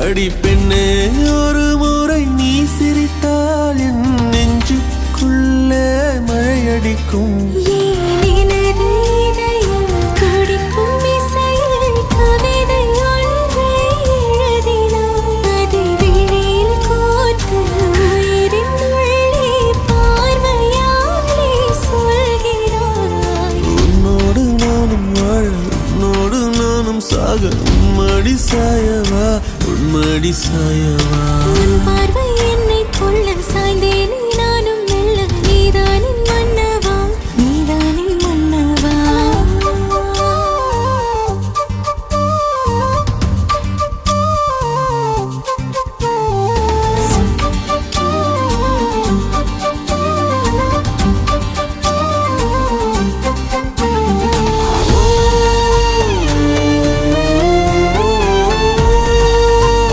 அடி பெண்ணே ஒரு முறை நீ சிரித்தால் என் நெஞ்சுக்குள்ளே மழையடிக்கும். சாக உம்மடி சாயவா, உன்மடி சாயவா.